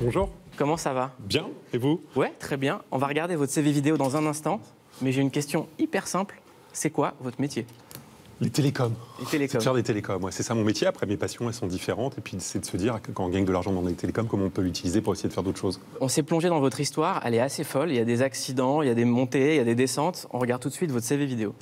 Bonjour. Comment ça va? Bien, et vous? Ouais, très bien. On va regarder votre CV vidéo dans un instant, mais j'ai une question hyper simple. C'est quoi votre métier? Les télécoms. Les télécoms. C'est de faire des télécoms, ouais. C'est ça mon métier. Après, mes passions, elles sont différentes. Et puis, c'est de se dire, quand on gagne de l'argent dans les télécoms, comment on peut l'utiliser pour essayer de faire d'autres choses. On s'est plongé dans votre histoire, elle est assez folle. Il y a des accidents, il y a des montées, il y a des descentes. On regarde tout de suite votre CV vidéo.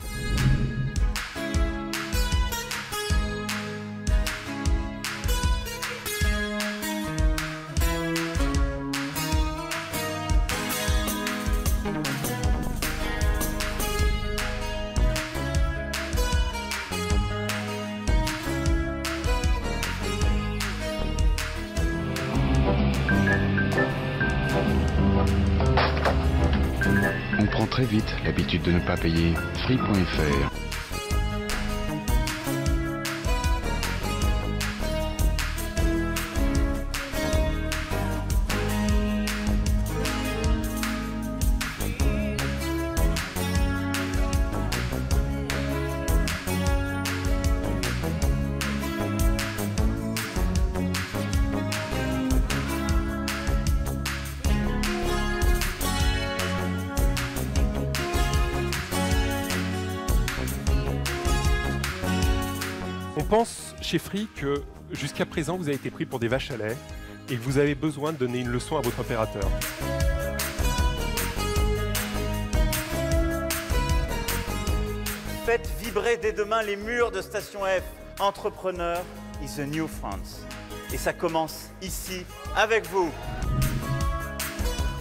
On prend très vite l'habitude de ne pas payer. Free.fr. On pense chez Free que jusqu'à présent, vous avez été pris pour des vaches à lait et que vous avez besoin de donner une leçon à votre opérateur. Faites vibrer dès demain les murs de Station F. Entrepreneur is the new France. Et ça commence ici, avec vous.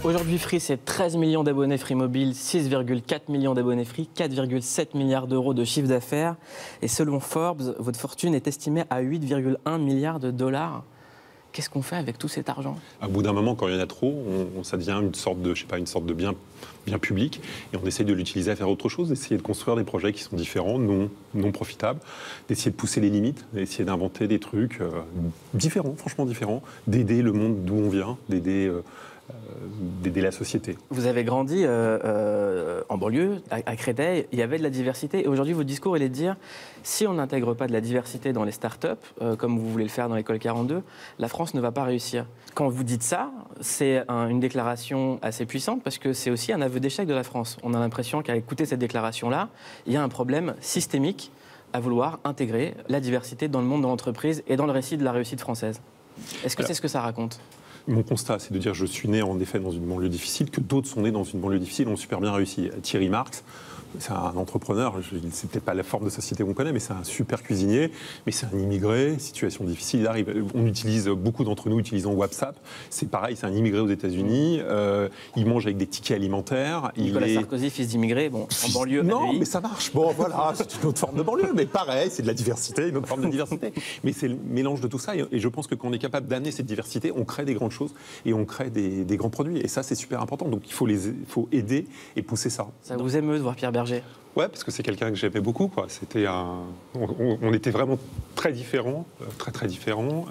Aujourd'hui, Free, c'est 13 millions d'abonnés Free Mobile, 6,4 millions d'abonnés Free, 4,7 milliards d'euros de chiffre d'affaires. Et selon Forbes, votre fortune est estimée à 8,1 milliards de dollars. Qu'est-ce qu'on fait avec tout cet argent? À bout d'un moment, quand il y en a trop, ça devient une sorte de, bien public. Et on essaye de l'utiliser à faire autre chose, d'essayer de construire des projets qui sont différents, non profitables, d'essayer de pousser les limites, d'essayer d'inventer des trucs différents, franchement différents, d'aider le monde d'où on vient, d'aider la société. Vous avez grandi en banlieue, à Créteil, il y avait de la diversité. Et aujourd'hui, votre discours, il est de dire, si on n'intègre pas de la diversité dans les startups, comme vous voulez le faire dans l'école 42, la France ne va pas réussir. Quand vous dites ça, c'est une déclaration assez puissante, parce que c'est aussi un aveu d'échec de la France. On a l'impression qu'à écouter cette déclaration-là, il y a un problème systémique à vouloir intégrer la diversité dans le monde de l'entreprise et dans le récit de la réussite française. Est-ce que c'est ce que ça raconte ? Mon constat, c'est de dire je suis né en effet dans une banlieue difficile, que d'autres sont nés dans une banlieue difficile et ont super bien réussi. Thierry Marx, c'est un entrepreneur, c'est peut-être pas la forme de société qu'on connaît, mais c'est un super cuisinier, mais c'est un immigré, situation difficile, il arrive, beaucoup d'entre nous utilisons WhatsApp, c'est pareil, c'est un immigré aux États-Unis, il mange avec des tickets alimentaires. Nicolas Sarkozy, fils d'immigré, bon, en banlieue. Non, mais ça marche, bon voilà, c'est une autre forme de banlieue, mais pareil, c'est de la diversité, une autre forme de diversité. Mais c'est le mélange de tout ça, et je pense que quand on est capable d'amener cette diversité, on crée des grandes choses, et on crée des grands produits, et ça c'est super important, donc il faut aider et pousser ça. Ça vous émeut de voir Pierre Berger? Ouais, parce que c'est quelqu'un que j'aimais beaucoup, quoi. On était vraiment très différents, très différents.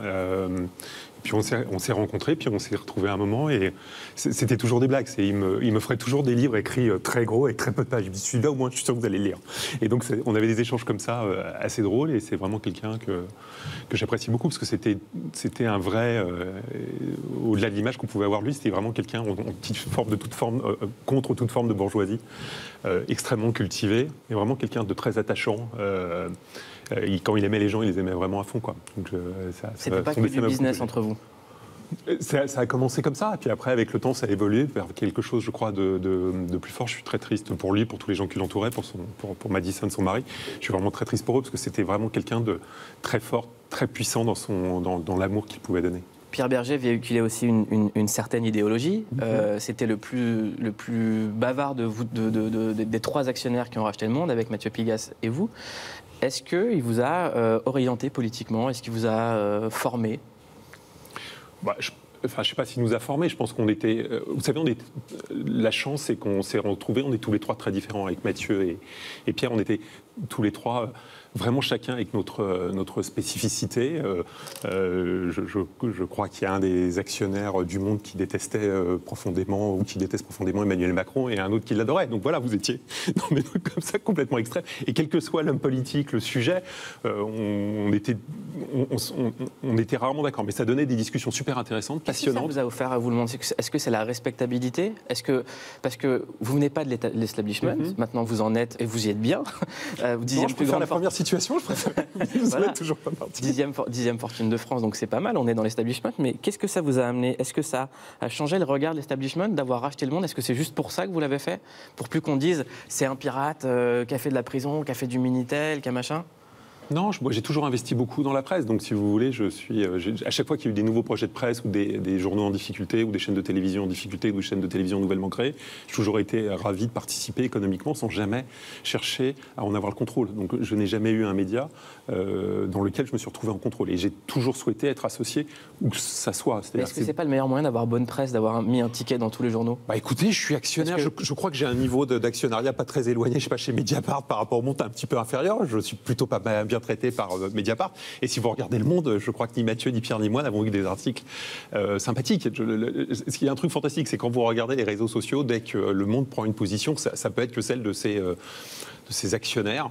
Puis on s'est rencontrés, puis on s'est retrouvés à un moment, et c'était toujours des blagues. Il me ferait toujours des livres écrits très gros et très peu de pages. Je me dis, celui-là, au moins, je suis sûr que vous allez le lire. Et donc, on avait des échanges comme ça, assez drôles, et c'est vraiment quelqu'un que j'apprécie beaucoup, parce que c'était un vrai, au-delà de l'image qu'on pouvait avoir lui, c'était vraiment quelqu'un contre toute forme de bourgeoisie, extrêmement cultivé, et vraiment quelqu'un de très attachant. Quand il aimait les gens, il les aimait vraiment à fond, quoi. C'était pas que du business entre vous? Ça a commencé comme ça, et puis après, avec le temps, ça a évolué vers quelque chose, je crois, de plus fort. Je suis très triste pour lui, pour tous les gens qui l'entouraient, pour Madison, son mari. Je suis vraiment très triste pour eux, parce que c'était vraiment quelqu'un de très fort, très puissant dans l'amour qu'il pouvait donner. Pierre Berger véhiculait aussi une certaine idéologie. C'était le plus bavard des trois actionnaires qui ont racheté le monde, avec Mathieu Pigasse et vous. Est-ce qu'il vous a orienté politiquement? Est-ce qu'il vous a formé? Je ne sais pas s'il nous a formés. Je pense qu'on était... vous savez, la chance, c'est qu'on s'est retrouvés. On est tous les trois très différents. Avec Mathieu et Pierre, on était tous les trois, vraiment chacun avec notre spécificité. Je crois qu'il y a un des actionnaires du Monde qui détestait profondément, ou qui déteste profondément Emmanuel Macron, et un autre qui l'adorait. Donc voilà, vous étiez dans des trucs comme ça complètement extrêmes. Et quel que soit l'homme politique, le sujet, on était rarement d'accord. Mais ça donnait des discussions super intéressantes, passionnantes. Qu'est-ce que ça vous a offert à vous le monde? Est-ce que c'est la respectabilité? Parce que vous venez pas de l'establishment, maintenant vous en êtes, et vous y êtes bien. Vous non, je préfère la première situation, je préfère. Voilà. Toujours pas parti. Dixième fortune de France, donc c'est pas mal, on est dans l'establishment, mais qu'est-ce que ça vous a amené? Est-ce que ça a changé le regard de l'establishment d'avoir racheté le Monde? Est-ce que c'est juste pour ça que vous l'avez fait? Pour plus qu'on dise, c'est un pirate qui a fait de la prison, qui a fait du Minitel, qui a machin? Non, moi j'ai toujours investi beaucoup dans la presse, donc si vous voulez, à chaque fois qu'il y a eu des nouveaux projets de presse ou des journaux en difficulté ou des chaînes de télévision en difficulté ou des chaînes de télévision nouvellement créées, j'ai toujours été ravi de participer économiquement sans jamais chercher à en avoir le contrôle. Donc je n'ai jamais eu un média dans lequel je me suis retrouvé en contrôle et j'ai toujours souhaité être associé où que ça soit. Est-ce que c'est pas le meilleur moyen d'avoir bonne presse, d'avoir mis un ticket dans tous les journaux? Bah écoutez, je suis actionnaire, je crois que j'ai un niveau d'actionnariat pas très éloigné, je sais pas, chez Mediapart par rapport au Monde un petit peu inférieur, je suis plutôt pas bien traité par Mediapart. Et si vous regardez Le Monde, je crois que ni Mathieu, ni Pierre, ni moi n'avons eu des articles sympathiques. Il y a un truc fantastique, c'est quand vous regardez les réseaux sociaux, dès que Le Monde prend une position, ça peut être que celle de ses actionnaires.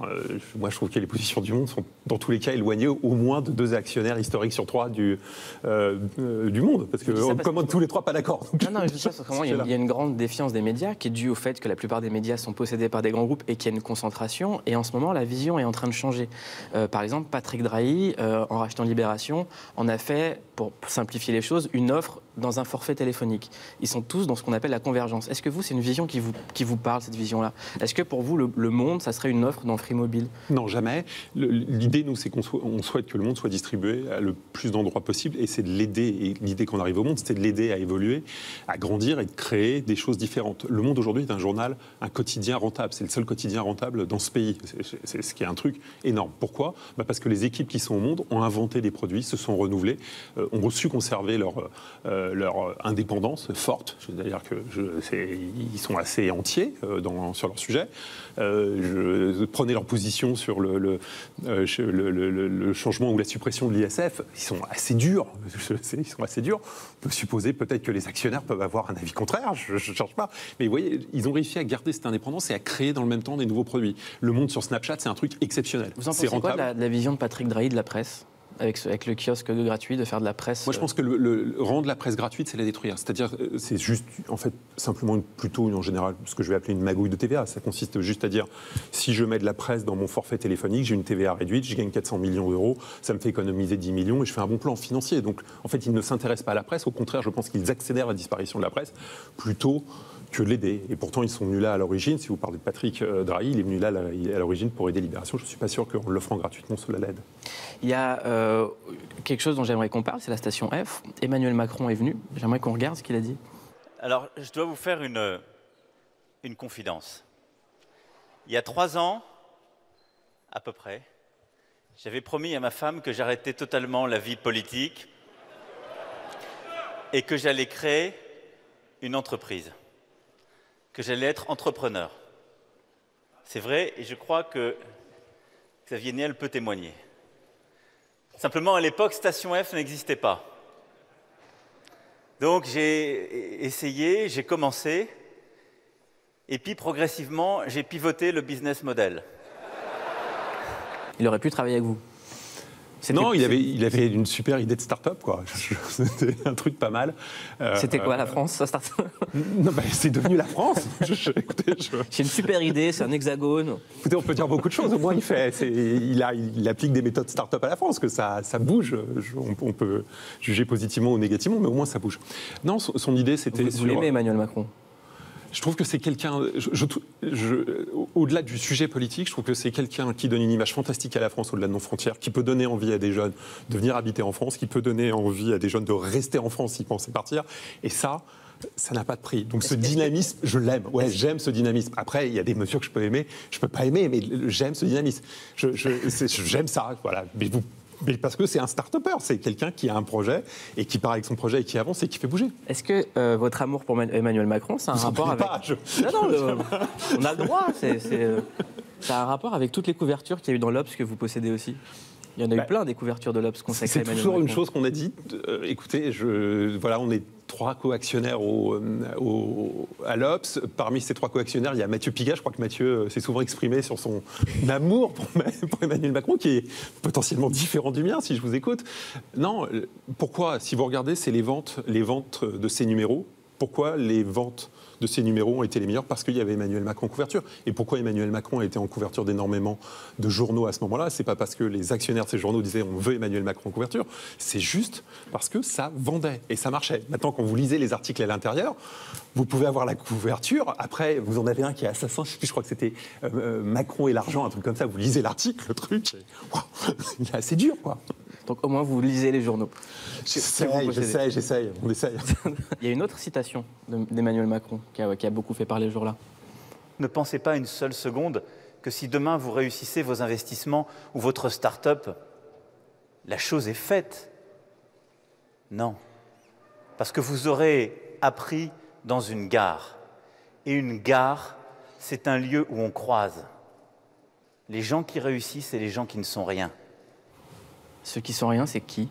Moi, je trouve que les positions du Monde sont, dans tous les cas, éloignées au moins de 2 actionnaires historiques sur 3 du Monde. Parce qu'on commande tous les 3 pas d'accord. Non, je sais pas, il y a une grande défiance des médias qui est due au fait que la plupart des médias sont possédés par des grands groupes et qu'il y a une concentration. Et en ce moment, la vision est en train de changer. Par exemple, Patrick Drahi, en rachetant Libération, en a fait, pour simplifier les choses, une offre dans un forfait téléphonique. Ils sont tous dans ce qu'on appelle la convergence. Est-ce que vous, c'est une vision qui vous parle, cette vision-là? Est-ce que pour vous, le Monde, ça serait une offre dans Free Mobile? Non, jamais. L'idée, nous, c'est qu'on souhaite que le Monde soit distribué à le plus d'endroits possible, et c'est de l'aider. Et l'idée qu'on arrive au Monde, c'était de l'aider à évoluer, à grandir et de créer des choses différentes. Le Monde, aujourd'hui, est un journal, un quotidien rentable. C'est le seul quotidien rentable dans ce pays. C'est ce qui est un truc énorme. Pourquoi? Parce que les équipes qui sont au Monde ont inventé des produits, se sont renouvelées, ont su conserver leur indépendance forte. C'est-à-dire qu'ils sont assez entiers sur leur sujet. Prenez leur position sur le changement ou la suppression de l'ISF. Ils sont assez durs. Ils sont assez durs. On peut supposer peut-être que les actionnaires peuvent avoir un avis contraire. Je ne cherche pas. Mais vous voyez, ils ont réussi à garder cette indépendance et à créer dans le même temps des nouveaux produits. Le Monde sur Snapchat, c'est un truc exceptionnel. Vous en pensez quoi de la vision de Patrick Drahi de la presse? Avec le kiosque gratuit, de faire de la presse. Moi, je pense que rendre la presse gratuite, c'est la détruire. C'est-à-dire, c'est juste, en fait, simplement en général, ce que je vais appeler une magouille de TVA. Ça consiste juste à dire, si je mets de la presse dans mon forfait téléphonique, j'ai une TVA réduite, je gagne 400 millions d'euros, ça me fait économiser 10 millions et je fais un bon plan financier. Donc, en fait, ils ne s'intéressent pas à la presse. Au contraire, je pense qu'ils accélèrent la disparition de la presse plutôt que de l'aider. Et pourtant, ils sont venus là à l'origine. Si vous parlez de Patrick Drahi, il est venu là à l'origine pour aider Libération. Je ne suis pas sûr qu'en l'offrant gratuitement, cela l'aide. Il y a quelque chose dont j'aimerais qu'on parle, c'est la station F. Emmanuel Macron est venu. J'aimerais qu'on regarde ce qu'il a dit. Alors, je dois vous faire une confidence. Il y a 3 ans, à peu près, j'avais promis à ma femme que j'arrêtais totalement la vie politique et que j'allais créer une entreprise, que j'allais être entrepreneur. C'est vrai, et je crois que Xavier Niel peut témoigner. Simplement, à l'époque, Station F n'existait pas. Donc, j'ai essayé, j'ai commencé, et puis progressivement, j'ai pivoté le business model. Il aurait pu travailler avec vous? Non, il avait une super idée de start-up, quoi. C'était un truc pas mal. C'était quoi, la France, ça start-up? Non, c'est devenu la France. J'ai une super idée, c'est un hexagone. Écoutez, on peut dire beaucoup de choses. Au moins, il applique des méthodes start-up à la France, que ça bouge. On peut juger positivement ou négativement, mais au moins, ça bouge. Non, son idée, c'était... Vous l'aimez, Emmanuel Macron? Je trouve que c'est quelqu'un, au-delà du sujet politique, je trouve que c'est quelqu'un qui donne une image fantastique à la France au-delà de nos frontières, qui peut donner envie à des jeunes de venir habiter en France, qui peut donner envie à des jeunes de rester en France s'ils pensaient partir. Et ça n'a pas de prix. Donc ce dynamisme, je l'aime. Ouais, j'aime ce dynamisme. Après, il y a des mesures que je peux aimer, je peux pas aimer, mais j'aime ce dynamisme. J'aime ça, voilà. Mais parce que c'est un start-upper, c'est quelqu'un qui a un projet et qui part avec son projet et qui avance et qui fait bouger. Est-ce que votre amour pour Emmanuel Macron, c'est un rapport avec... Pas, Non, on a le droit. Ça a un rapport avec toutes les couvertures qu'il y a eu dans l'Obs que vous possédez aussi? Il y en a eu plein des couvertures de l'Obs consacrées à Emmanuel Macron. C'est toujours une Macron. chose qu'on a dit. Écoutez, voilà, on est 3 co-actionnaires à l'Obs. Parmi ces 3 co-actionnaires, il y a Mathieu Pigat. Je crois que Mathieu s'est souvent exprimé sur son amour pour Emmanuel Macron, qui est potentiellement différent du mien, si je vous écoute. Non, pourquoi? Si vous regardez, c'est les ventes de ces numéros. Pourquoi les ventes de ces numéros ont été les meilleurs? Parce qu'il y avait Emmanuel Macron en couverture. Et pourquoi Emmanuel Macron a été en couverture d'énormément de journaux à ce moment-là? C'est pas parce que les actionnaires de ces journaux disaient on veut Emmanuel Macron en couverture, c'est juste parce que ça vendait et ça marchait. Maintenant, quand vous lisez les articles à l'intérieur, vous pouvez avoir la couverture. Après, vous en avez un qui est assassin, je crois que c'était Macron et l'argent, un truc comme ça. Vous lisez l'article, le truc, il est assez dur, quoi. Donc au moins vous lisez les journaux. J'essaye, on essaye. Il y a une autre citation d'Emmanuel Macron qui a beaucoup fait parler ce jour-là. Ne pensez pas une seule seconde que si demain vous réussissez vos investissements ou votre start-up, la chose est faite. Non. Parce que vous aurez appris dans une gare. Et une gare, c'est un lieu où on croise les gens qui réussissent et les gens qui ne sont rien. Ceux qui sont rien, c'est qui?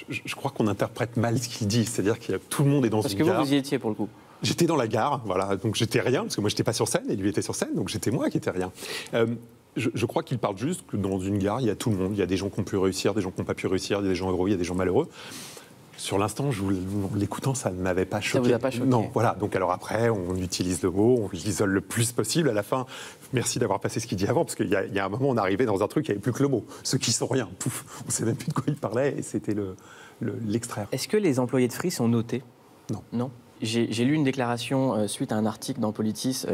Je crois qu'on interprète mal ce qu'il dit. C'est-à-dire que tout le monde est dans une gare. Parce que vous y étiez pour le coup. J'étais dans la gare, voilà, donc j'étais rien, parce que moi j'étais pas sur scène et lui était sur scène, donc j'étais moi qui étais rien. Je crois qu'il parle juste que dans une gare, il y a tout le monde. Il y a des gens qui ont pu réussir, des gens qui n'ont pas pu réussir, il y a des gens heureux, il y a des gens malheureux. Sur l'instant, en l'écoutant, ça ne m'avait pas choqué. Ça vous a pas choqué? Non, voilà. Donc alors après, on utilise le mot, on l'isole le plus possible. À la fin, merci d'avoir passé ce qu'il dit avant, parce qu'il y a un moment, on arrivait dans un truc, il n'y avait plus que le mot. Ceux qui sont rien, pouf, on ne sait même plus de quoi il parlait, et c'était l'extraire. Est-ce que les employés de Free sont notés? Non. Non. J'ai lu une déclaration suite à un article dans Politis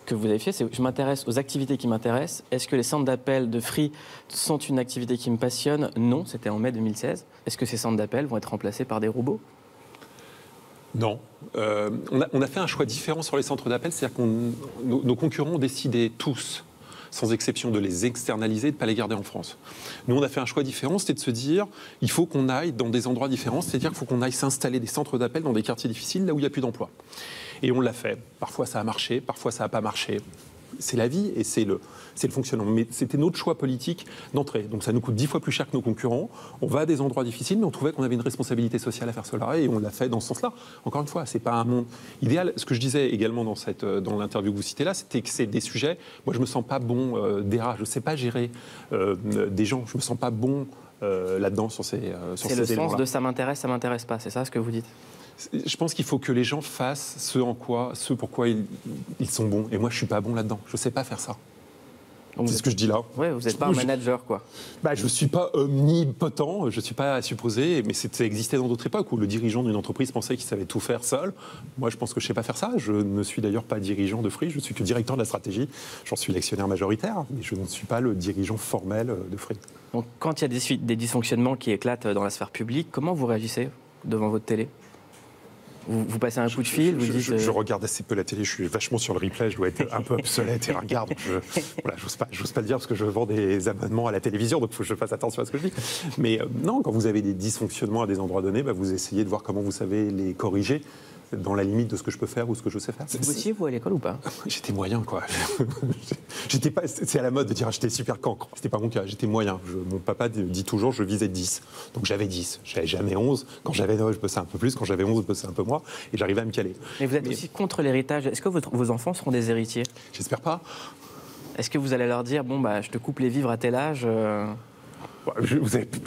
que vous avez fait. Je m'intéresse aux activités qui m'intéressent. Est-ce que les centres d'appel de Free sont une activité qui me passionne? Non, c'était en mai 2016. Est-ce que ces centres d'appel vont être remplacés par des robots? Non. On a fait un choix différent sur les centres d'appel. C'est-à-dire que nos concurrents ont décidé tous, sans exception, de les externaliser et de ne pas les garder en France. Nous, on a fait un choix différent, c'était de se dire, il faut qu'on aille dans des endroits différents, c'est-à-dire qu'il faut qu'on aille s'installer des centres d'appel dans des quartiers difficiles, là où il n'y a plus d'emploi. Et on l'a fait. Parfois, ça a marché, parfois, ça n'a pas marché. C'est la vie et c'est le fonctionnement. Mais c'était notre choix politique d'entrée. Donc ça nous coûte 10 fois plus cher que nos concurrents. On va à des endroits difficiles, mais on trouvait qu'on avait une responsabilité sociale à faire cela et on l'a fait dans ce sens-là. Encore une fois, c'est pas un monde idéal. Ce que je disais également dans l'interview que vous citez là, c'était que c'est des sujets. Moi, je me sens pas bon DRH. Je sais pas gérer des gens. Je me sens pas bon là-dedans sur ces éléments-là. C'est le sens de ça m'intéresse pas. C'est ça ce que vous dites? Je pense qu'il faut que les gens fassent ce pourquoi ils sont bons. Et moi, je suis pas bon là-dedans. Je sais pas faire ça. C'est ce que je dis là. Oui, vous n'êtes pas un manager, quoi. Je ne suis pas omnipotent, je ne suis pas à supposer, mais ça existait dans d'autres époques où le dirigeant d'une entreprise pensait qu'il savait tout faire seul. Moi, je pense que je ne sais pas faire ça. Je ne suis d'ailleurs pas dirigeant de Free, je suis que directeur de la stratégie. J'en suis l'actionnaire majoritaire, mais je ne suis pas le dirigeant formel de Free. Donc, quand il y a des dysfonctionnements qui éclatent dans la sphère publique, comment vous réagissez devant votre télé? Vous passez un coup de fil, vous dites... Je regarde assez peu la télé, je suis vachement sur le replay, je dois être un peu obsolète et ringard, donc j'ose pas le dire parce que je vends des abonnements à la télévision, donc il faut que je fasse attention à ce que je dis. Mais non, quand vous avez des dysfonctionnements à des endroits donnés, vous essayez de voir comment vous savez les corriger dans la limite de ce que je peux faire ou ce que je sais faire. Vous bossiez, vous, à l'école ou pas? J'étais moyen, quoi. J'étais pas, c'est à la mode de dire j'étais super cancre. C'était pas mon cas, j'étais moyen. Mon papa dit toujours je visais 10. Donc j'avais 10. J'avais jamais 11. Quand j'avais 9, je bossais un peu plus. Quand j'avais 11, je bossais un peu moins. Et j'arrivais à me caler. Mais vous êtes aussi contre l'héritage. Est-ce que vos enfants seront des héritiers? J'espère pas. Est-ce que vous allez leur dire, je te coupe les vivres à tel âge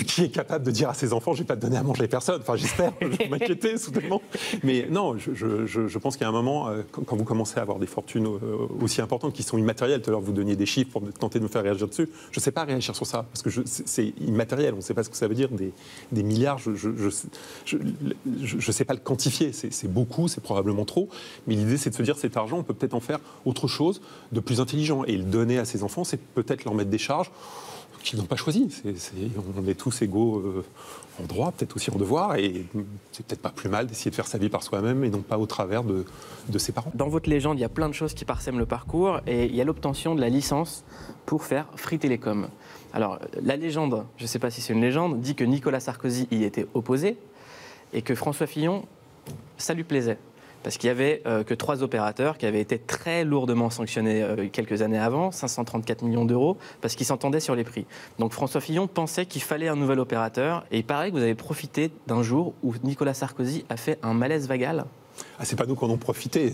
Qui est capable de dire à ses enfants, je vais pas te donner à manger personne? Enfin, j'espère, je m'inquiétais soudainement. Mais non, je pense qu'il y a un moment, quand vous commencez à avoir des fortunes aussi importantes qui sont immatérielles, tout à l'heure vous donniez des chiffres pour tenter de me faire réagir dessus, je ne sais pas réagir sur ça, parce que c'est immatériel, on ne sait pas ce que ça veut dire, des milliards, je ne sais pas le quantifier, c'est beaucoup, c'est probablement trop, mais l'idée c'est de se dire cet argent, on peut peut-être en faire autre chose de plus intelligent, et le donner à ses enfants, c'est peut-être leur mettre des charges qu'ils n'ont pas choisi. On est tous égaux en droit, peut-être aussi en devoir, et c'est peut-être pas plus mal d'essayer de faire sa vie par soi-même et non pas au travers de ses parents. Dans votre légende, il y a plein de choses qui parsèment le parcours, et il y a l'obtention de la licence pour faire Free Telecom. Alors, la légende, je ne sais pas si c'est une légende, dit que Nicolas Sarkozy y était opposé, et que François Fillon, ça lui plaisait. Parce qu'il n'y avait que 3 opérateurs qui avaient été très lourdement sanctionnés quelques années avant, 534 millions d'euros, parce qu'ils s'entendaient sur les prix. Donc François Fillon pensait qu'il fallait un nouvel opérateur. Et il paraît que vous avez profité d'un jour où Nicolas Sarkozy a fait un malaise vagal. Ah, c'est pas nous qui en ont profité.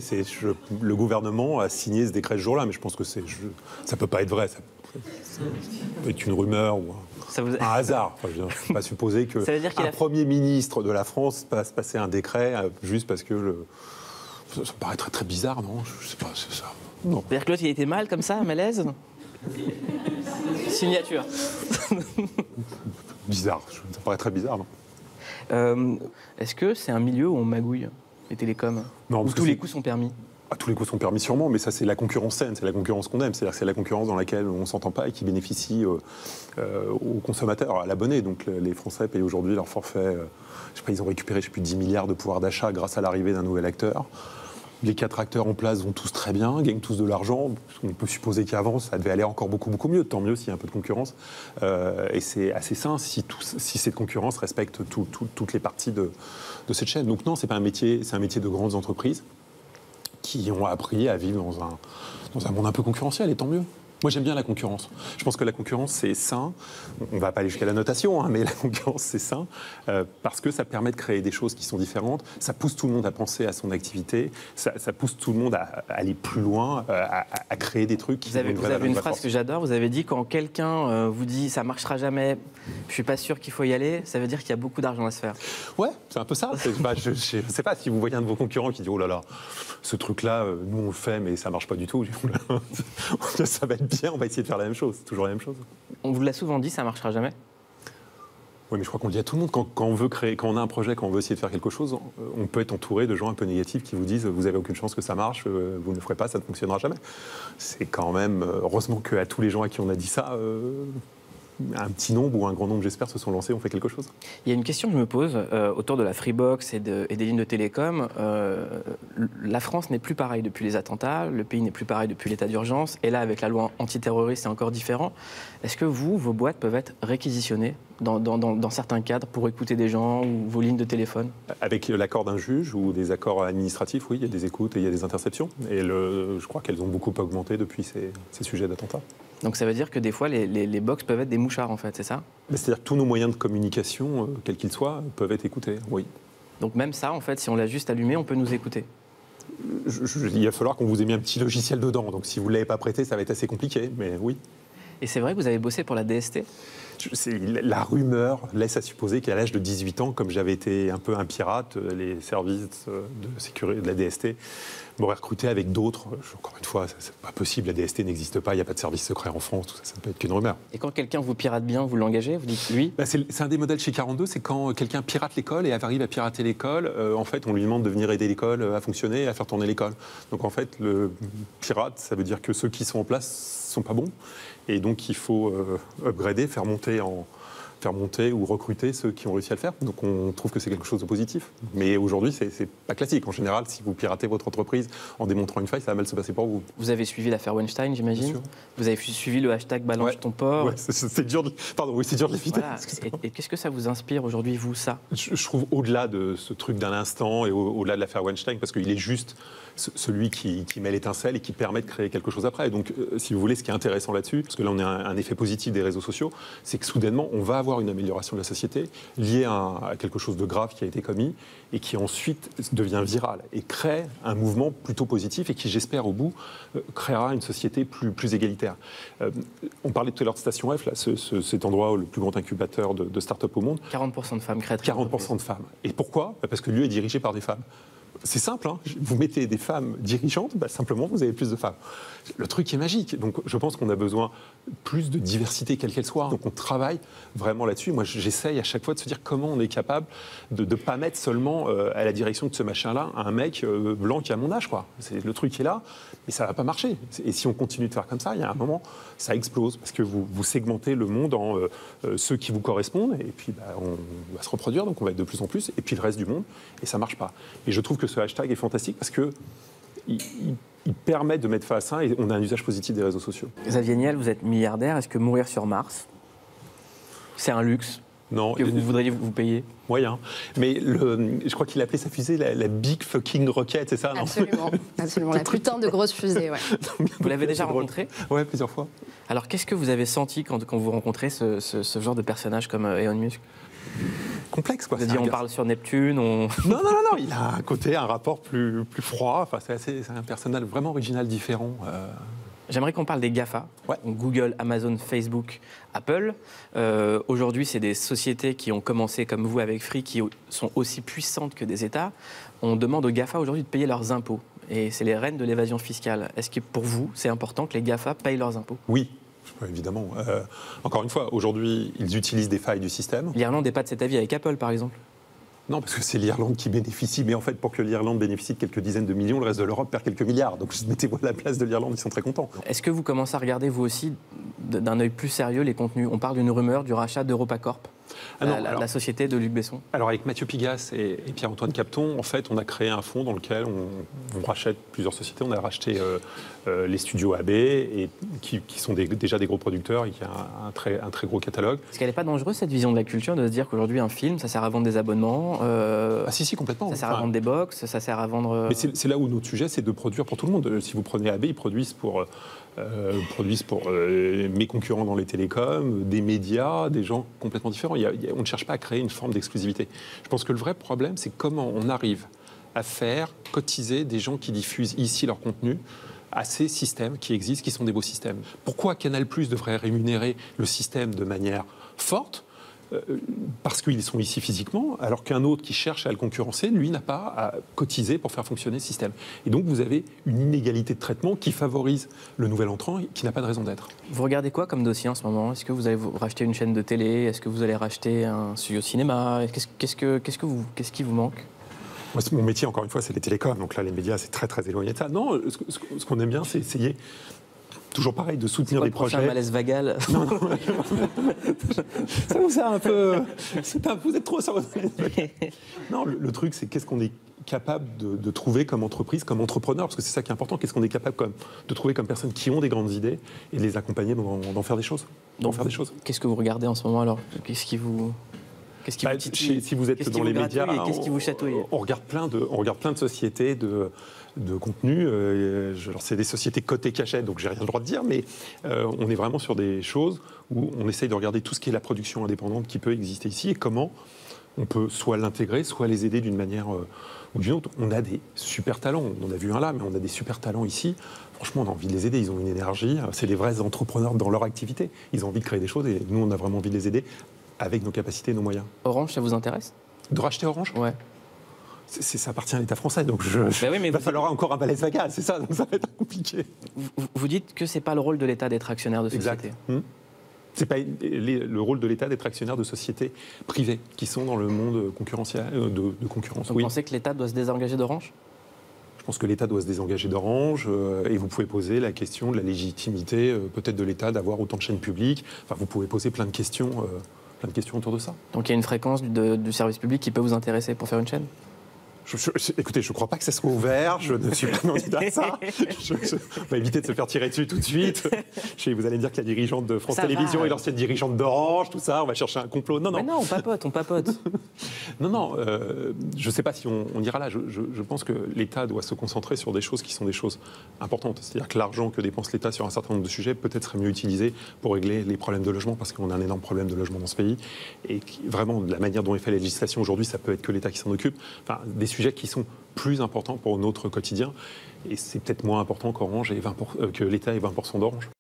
Le gouvernement a signé ce décret ce jour-là, mais je pense que ça peut pas être vrai. Ça peut être une rumeur ou un hasard. Enfin, je ne peux pas supposer qu'un Premier ministre de la France passe passer un décret juste parce que ça me paraît très, très bizarre, non? Je sais pas, c'est ça. Non. C'est-à-dire que l'autre, il était mal comme ça, un malaise? Signature. Bizarre, ça paraît très bizarre, non? Est-ce que c'est un milieu où on magouille les télécoms? Non, où tous les coups sont permis? Tous les coups sont permis sûrement, mais ça c'est la concurrence saine, c'est la concurrence qu'on aime, c'est-à-dire que c'est la concurrence dans laquelle on ne s'entend pas et qui bénéficie aux consommateurs, à l'abonné. Donc les Français payent aujourd'hui leur forfait, je sais pas, ils ont récupéré 10 milliards de pouvoir d'achat grâce à l'arrivée d'un nouvel acteur. Les 4 acteurs en place vont tous très bien, gagnent tous de l'argent. On peut supposer qu'avant, ça devait aller encore beaucoup, beaucoup mieux. Tant mieux s'il y a un peu de concurrence. Et c'est assez sain si cette concurrence respecte toutes les parties de cette chaîne. Donc non, c'est pas un métier, c'est un métier de grandes entreprises qui ont appris à vivre dans un monde un peu concurrentiel, et tant mieux. Moi, j'aime bien la concurrence. Je pense que la concurrence, c'est sain. On ne va pas aller jusqu'à la notation, mais la concurrence, c'est sain parce que ça permet de créer des choses qui sont différentes. Ça pousse tout le monde à penser à son activité. Ça pousse tout le monde à aller plus loin, à créer des trucs. Vous avez une phrase que j'adore. Vous avez dit quand quelqu'un vous dit ça marchera jamais, je suis pas sûr qu'il faut y aller. Ça veut dire qu'il y a beaucoup d'argent à se faire. Ouais, c'est un peu ça. Je sais pas si vous voyez un de vos concurrents qui dit oh là là, ce truc-là, nous on le fait, mais ça marche pas du tout. Ça va être bien, on va essayer de faire la même chose, c'est toujours la même chose. On vous l'a souvent dit, ça ne marchera jamais? Oui, mais je crois qu'on le dit à tout le monde, quand on veut créer, quand on a un projet, quand on veut essayer de faire quelque chose, on peut être entouré de gens un peu négatifs qui vous disent vous n'avez aucune chance que ça marche, vous ne le ferez pas, ça ne fonctionnera jamais. C'est quand même, heureusement qu'à tous les gens à qui on a dit ça, un petit nombre ou un grand nombre, j'espère, se sont lancés, ont fait quelque chose. Il y a une question que je me pose autour de la Freebox et des lignes de télécom. La France n'est plus pareille depuis les attentats, le pays n'est plus pareil depuis l'état d'urgence, et là, avec la loi antiterroriste, c'est encore différent. Est-ce que vos boîtes peuvent être réquisitionnées dans certains cadres pour écouter des gens ou vos lignes de téléphone? Avec l'accord d'un juge ou des accords administratifs, oui, il y a des écoutes et il y a des interceptions. Et je crois qu'elles ont beaucoup augmenté depuis ces sujets d'attentats. Donc ça veut dire que des fois, les box peuvent être des mouchards, en fait, c'est ça? C'est-à-dire que tous nos moyens de communication, quels qu'ils soient, peuvent être écoutés, oui. Donc même ça, en fait, si on l'a juste allumé, on peut nous écouter? Il va falloir qu'on vous ait mis un petit logiciel dedans. Donc si vous ne l'avez pas prêté, ça va être assez compliqué, mais oui. Et c'est vrai que vous avez bossé pour la DST? La rumeur laisse à supposer qu'à l'âge de 18 ans, comme j'avais été un peu un pirate, les services de sécurité de la DST m'auraient recruté avec d'autres. Encore une fois, c'est pas possible, la DST n'existe pas, il n'y a pas de service secret en France, tout ça, ça ne peut être qu'une rumeur. Et quand quelqu'un vous pirate bien, vous l'engagez, vous dites lui? C'est un des modèles chez 42, c'est quand quelqu'un pirate l'école et arrive à pirater l'école, en fait, on lui demande de venir aider l'école à fonctionner et à faire tourner l'école. Donc en fait, le pirate, ça veut dire que ceux qui sont en place ne sont pas bons. Et donc, il faut upgrader, faire monter ou recruter ceux qui ont réussi à le faire. Donc, on trouve que c'est quelque chose de positif. Mais aujourd'hui, c'est pas classique. En général, si vous piratez votre entreprise en démontrant une faille, ça va mal se passer pour vous. Vous avez suivi l'affaire Weinstein, j'imagine? Vous avez suivi le hashtag Balance ton port? Ouais, c'est dur de l'éviter. Voilà. Et qu'est-ce que ça vous inspire aujourd'hui, vous, ça? Je trouve au-delà de ce truc d'un instant et au-delà de l'affaire Weinstein, parce qu'il est juste celui qui met l'étincelle et qui permet de créer quelque chose après. Donc, si vous voulez, ce qui est intéressant là-dessus, parce que là, on a un effet positif des réseaux sociaux, c'est que soudainement, on va avoir une amélioration de la société liée à quelque chose de grave qui a été commis et qui ensuite devient viral et crée un mouvement plutôt positif et qui, j'espère, au bout, créera une société plus égalitaire. On parlait tout à l'heure de Station F, là, cet endroit, le plus grand incubateur de start-up au monde. 40% de femmes créatrices. 40% de femmes. Et pourquoi? Parce que le lieu est dirigé par des femmes. C'est simple, hein. Vous mettez des femmes dirigeantes, simplement vous avez plus de femmes. Le truc est magique. Donc je pense qu'on a besoin plus de diversité, quelle qu'elle soit. Donc on travaille vraiment là-dessus. Moi j'essaye à chaque fois de se dire comment on est capable de ne pas mettre seulement à la direction de ce machin-là un mec blanc qui a mon âge, quoi. Le truc est là, mais ça ne va pas marcher. Et si on continue de faire comme ça, il y a un moment, ça explose. Parce que vous segmentez le monde en ceux qui vous correspondent, et puis on va se reproduire, donc on va être de plus en plus, et puis le reste du monde, et ça ne marche pas. Et je trouve que ce hashtag est fantastique parce que il permet de mettre fin à ça et on a un usage positif des réseaux sociaux. Xavier Niel, vous êtes milliardaire. Est-ce que mourir sur Mars, c'est un luxe? Non, que vous voudriez vous payer? moyen. Mais je crois qu'il appelait sa fusée la Big Fucking Rocket, c'est ça, non? Absolument, absolument. La putain de grosse fusée, ouais. Vous l'avez déjà rencontré? Ouais, plusieurs fois. Alors, qu'est-ce que vous avez senti quand vous rencontrez ce genre de personnage comme Elon Musk? Complexe, quoi. C'est-à-dire, on parle sur Neptune, on... Non, il a un côté, un rapport plus froid. Enfin, c'est un personnage vraiment original, différent. J'aimerais qu'on parle des GAFA, Ouais. donc Google, Amazon, Facebook, Apple. Aujourd'hui, c'est des sociétés qui ont commencé comme vous avec Free, qui sont aussi puissantes que des États. On demande aux GAFA aujourd'hui de payer leurs impôts. Et c'est les reines de l'évasion fiscale. Est-ce que pour vous, c'est important que les GAFA payent leurs impôts? Oui, évidemment. Encore une fois, aujourd'hui, ils utilisent des failles du système. L'Irlande n'est pas de cet avis avec Apple, par exemple. Non, parce que c'est l'Irlande qui bénéficie. Mais en fait, pour que l'Irlande bénéficie de quelques dizaines de millions, le reste de l'Europe perd quelques milliards. Donc mettez-vous à la place de l'Irlande, ils sont très contents. Est-ce que vous commencez à regarder, vous aussi, d'un œil plus sérieux, les contenus? On parle d'une rumeur du rachat d'EuropaCorp, la société de Luc Besson. Alors avec Mathieu Pigasse et Pierre-Antoine Capton, en fait, on a créé un fonds dans lequel on rachète plusieurs sociétés. On a racheté les studios AB, qui sont déjà des gros producteurs et qui a un très gros catalogue. Est-ce qu'elle n'est pas dangereuse, cette vision de la culture, de se dire qu'aujourd'hui, un film, ça sert à vendre des abonnements Ah si, complètement. Ça sert à vendre des box, ça sert à vendre... Mais c'est là où notre sujet, c'est de produire pour tout le monde. Si vous prenez AB, ils produisent pour mes concurrents dans les télécoms, des médias, des gens complètement différents. On ne cherche pas à créer une forme d'exclusivité. Je pense que le vrai problème, c'est comment on arrive à faire cotiser des gens qui diffusent ici leur contenu à ces systèmes qui existent, qui sont des beaux systèmes. Pourquoi Canal+ devrait rémunérer le système de manière forte ? Parce qu'ils sont ici physiquement, alors qu'un autre qui cherche à le concurrencer, lui, n'a pas à cotiser pour faire fonctionner le système. Et donc, vous avez une inégalité de traitement qui favorise le nouvel entrant et qui n'a pas de raison d'être. Vous regardez quoi comme dossier en ce moment? Est-ce que vous allez racheter une chaîne de télé? Est-ce que vous allez racheter un studio de cinéma? Qu'est-ce qui vous manque? Moi, mon métier, encore une fois, c'est les télécoms. Donc là, les médias, c'est très, très éloigné de ça. Non, ce qu'on aime bien, c'est essayer... Toujours pareil, de soutenir des projets. C'est un malaise vagal. Non. Ça vous un peu... Vous êtes trop sur votre malaise vagal. Non, le truc, c'est qu'est-ce qu'on est capable de trouver comme entreprise, comme entrepreneur, parce que c'est ça qui est important. Qu'est-ce qu'on est capable de trouver comme personnes qui ont des grandes idées et de les accompagner d'en faire des choses. Qu'est-ce que vous regardez en ce moment, alors? Qu'est-ce qui vous titille? Si vous êtes dans les médias, qu'est-ce qui vous chatouille? on regarde plein de sociétés de contenu. Alors c'est des sociétés cotées cachées, donc j'ai rien le droit de dire, mais on est vraiment sur des choses où on essaye de regarder tout ce qui est la production indépendante qui peut exister ici et comment on peut soit l'intégrer, soit les aider d'une manière ou d'une autre. On a des super talents, on en a vu un là, mais on a des super talents ici. Franchement, on a envie de les aider, ils ont une énergie. C'est des vrais entrepreneurs dans leur activité. Ils ont envie de créer des choses et nous, on a vraiment envie de les aider avec nos capacités et nos moyens. Orange, ça vous intéresse? De racheter Orange? Ouais. Ça appartient à l'État français, donc il va falloir encore un malaise vagal, c'est ça, donc ça va être compliqué. Vous dites que c'est pas le rôle de l'État d'être actionnaire de société. Exact. C'est pas le rôle de l'État d'être actionnaire de sociétés privées qui sont dans le monde concurrentiel, de concurrence. Vous pensez que l'État doit se désengager d'Orange? Je pense que l'État doit se désengager d'Orange et vous pouvez poser la question de la légitimité peut-être de l'État d'avoir autant de chaînes publiques. Enfin, vous pouvez poser plein de questions autour de ça. Donc il y a une fréquence du service public qui peut vous intéresser pour faire une chaîne? Écoutez, je ne crois pas que ça soit ouvert, je ne suis pas candidat à ça. On va éviter de se faire tirer dessus tout de suite. Vous allez me dire que la dirigeante de France Télévisions est l'ancienne dirigeante d'Orange, tout ça, on va chercher un complot. Non. Mais non, on papote. Non, je ne sais pas si on ira là. Je pense que l'État doit se concentrer sur des choses qui sont des choses importantes. C'est-à-dire que l'argent que dépense l'État sur un certain nombre de sujets peut-être serait mieux utilisé pour régler les problèmes de logement, parce qu'on a un énorme problème de logement dans ce pays. Et vraiment, de la manière dont est fait la législation aujourd'hui, ça peut être que l'État qui s'en occupe. Enfin, des sujets qui sont plus importants pour notre quotidien. Et c'est peut-être moins important que l'État ait 20% d'Orange.